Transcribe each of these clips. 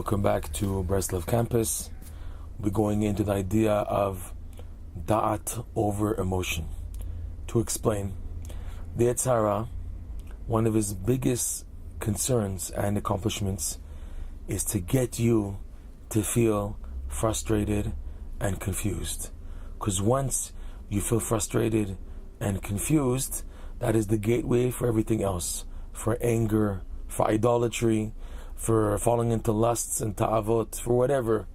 Welcome back to Breslov campus. We're going into the idea of da'at over emotion. To explain, the Yetzer Hara, one of his biggest concerns and accomplishments is to get you to feel frustrated and confused. Because once you feel frustrated and confused, that is the gateway for everything else, for anger, for idolatry, for falling into lusts and ta'avot, for whatever.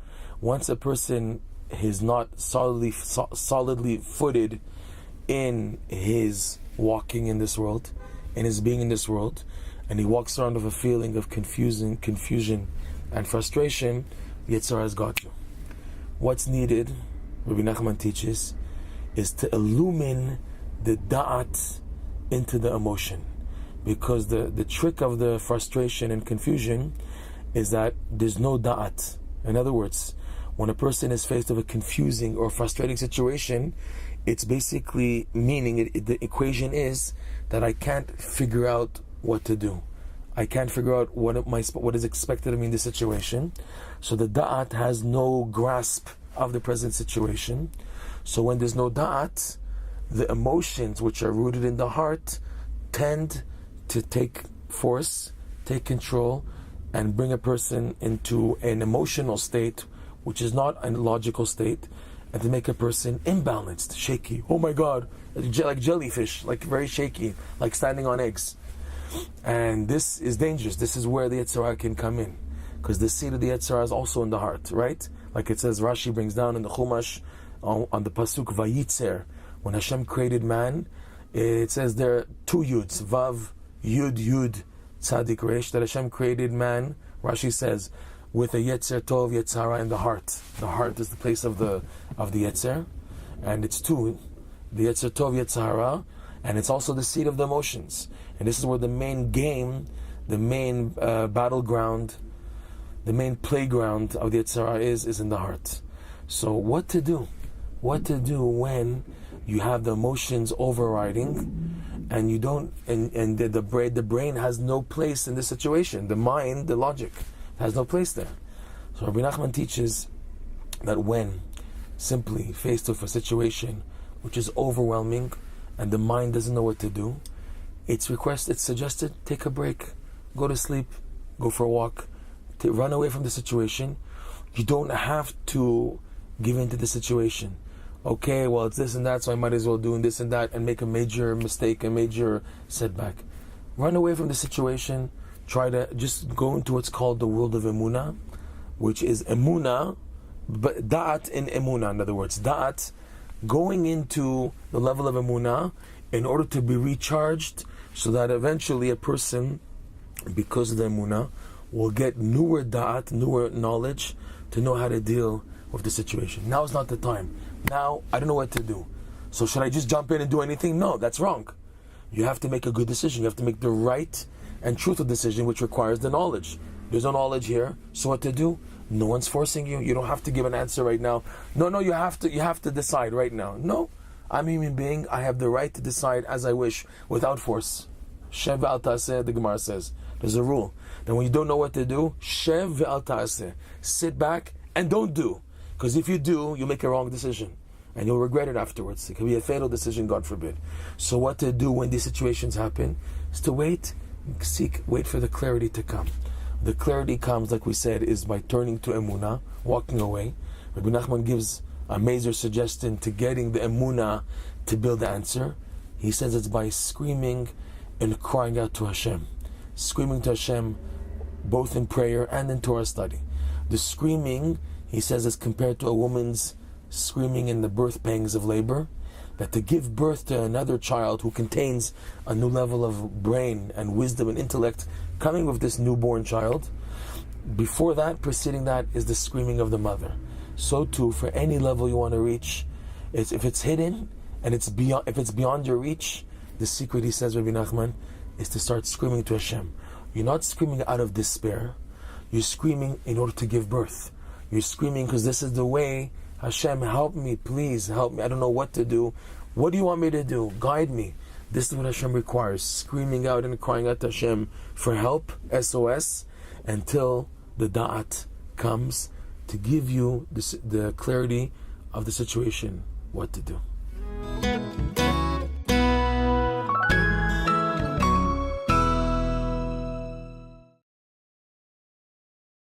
Once a person is not solidly footed in his walking in this world, in his being in this world, and he walks around with a feeling of confusion and frustration, Yetzer Hara has got you. What's needed, Rebbe Nachman teaches, is to illumine the da'at into the emotion. Because the trick of the frustration and confusion is that there's no da'at. In other words, when a person is faced with a confusing or frustrating situation, it's basically meaning, the equation is that I can't figure out what to do. I can't figure out what is expected of me in this situation. So the da'at has no grasp of the present situation. So when there's no da'at, the emotions which are rooted in the heart tend to take force, take control, and bring a person into an emotional state which is not a logical state, and to make a person imbalanced, shaky. Oh my God, like jellyfish, like very shaky, like standing on eggs. And this is dangerous. This is where the Yetzer Hara can come in, because the seed of the Yetzer Hara is also in the heart, right? Like it says, Rashi brings down in the Chumash on the pasuk Vayitzer, when Hashem created man, it says there are two yuds, Vav, Yud, Tzadik, Resh, that Hashem created man, Rashi says, with a Yetzer Tov, Yetzer Hara in the heart. The heart is the place of the Yetzer, and it's two, the Yetzer Tov, Yetzer Hara, and it's also the seat of the emotions. And this is where the main game, the main battleground, the main playground of the Yetzer Hara is in the heart. So what to do? What to do when you have the emotions overriding, and you don't, and the brain has no place in this situation. The mind, the logic, has no place there. So Rebbe Nachman teaches that when simply faced with a situation which is overwhelming and the mind doesn't know what to do, it's suggested, take a break, go to sleep, go for a walk, run away from the situation. You don't have to give in to the situation. Okay, well, it's this and that, so I might as well do this and that and make a major mistake, a major setback. Run away from the situation. Try to just go into what's called the world of Emunah, which is Emunah, but da'at in Emunah, in other words. Da'at, going into the level of Emunah in order to be recharged, so that eventually a person, because of the Emunah, will get newer da'at, newer knowledge to know how to deal with the situation. Now is not the time. Now, I don't know what to do. So should I just jump in and do anything? No, that's wrong. You have to make a good decision. You have to make the right and truthful decision, which requires the knowledge. There's no knowledge here, so what to do? No one's forcing you. You don't have to give an answer right now. No, you have to decide right now. No, I'm a human being. I have the right to decide as I wish, without force. Shev ve'al ta'aseh, the Gemara says. There's a rule. Then when you don't know what to do, shev ve'al ta'aseh. Sit back and don't do. Because if you do, you'll make a wrong decision. And you'll regret it afterwards. It can be a fatal decision, God forbid. So what to do when these situations happen is to wait for the clarity to come. The clarity comes, like we said, is by turning to Emunah, walking away. Rebbe Nachman gives a major suggestion to getting the Emunah to build the answer. He says it's by screaming and crying out to Hashem. Screaming to Hashem, both in prayer and in Torah study. The screaming, he says, is compared to a woman's screaming in the birth pangs of labor, that to give birth to another child who contains a new level of brain and wisdom and intellect coming with this newborn child, before that, preceding that, is the screaming of the mother. So too, for any level you want to reach, if it's hidden and if it's beyond your reach, the secret, he says, Rebbe Nachman, is to start screaming to Hashem. You're not screaming out of despair. You're screaming in order to give birth. You're screaming because this is the way. Hashem, help me, please help me. I don't know what to do. What do you want me to do? Guide me. This is what Hashem requires. Screaming out and crying out to Hashem for help, SOS, until the da'at comes to give you the clarity of the situation, what to do.